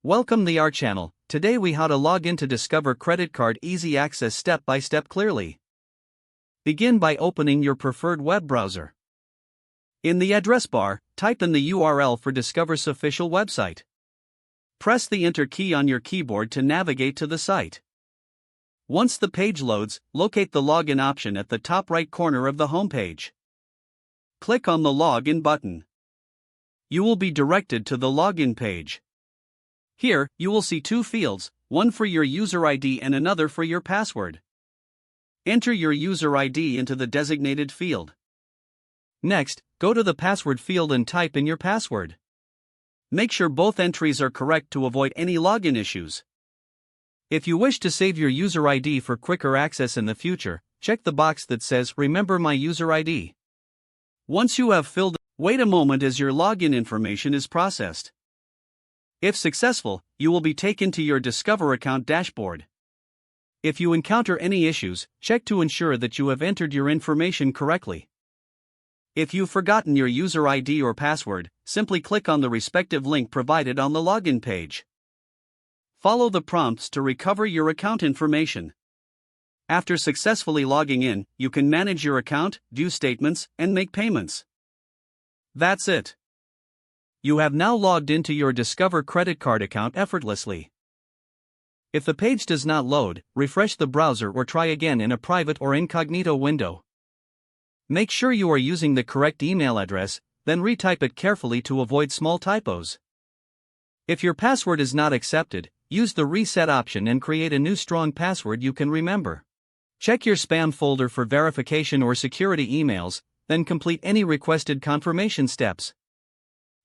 Welcome to our channel. Today we how to log in to Discover Credit Card Easy Access step by step clearly. Begin by opening your preferred web browser. In the address bar, type in the URL for Discover's official website. Press the Enter key on your keyboard to navigate to the site. Once the page loads, locate the Login option at the top right corner of the homepage. Click on the Login button. You will be directed to the Login page. Here, you will see two fields, one for your user ID and another for your password. Enter your user ID into the designated field. Next, go to the password field and type in your password. Make sure both entries are correct to avoid any login issues. If you wish to save your user ID for quicker access in the future, check the box that says Remember my user ID. Once you have filled, wait a moment as your login information is processed. If successful, you will be taken to your Discover account dashboard. If you encounter any issues, check to ensure that you have entered your information correctly. If you've forgotten your user ID or password, simply click on the respective link provided on the login page. Follow the prompts to recover your account information. After successfully logging in, you can manage your account, view statements, and make payments. That's it. You have now logged into your Discover credit card account effortlessly. If the page does not load, refresh the browser or try again in a private or incognito window. Make sure you are using the correct email address, then retype it carefully to avoid small typos. If your password is not accepted, use the reset option and create a new strong password you can remember. Check your spam folder for verification or security emails, then complete any requested confirmation steps.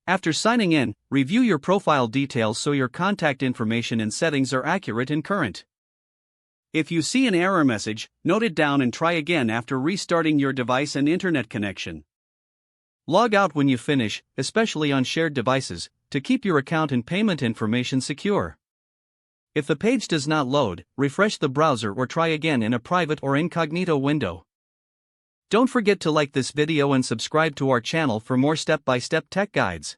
After signing in, review your profile details so your contact information and settings are accurate and current. If you see an error message, note it down and try again after restarting your device and internet connection. Log out when you finish, especially on shared devices, to keep your account and payment information secure. If the page does not load, refresh the browser or try again in a private or incognito window. Don't forget to like this video and subscribe to our channel for more step-by-step tech guides.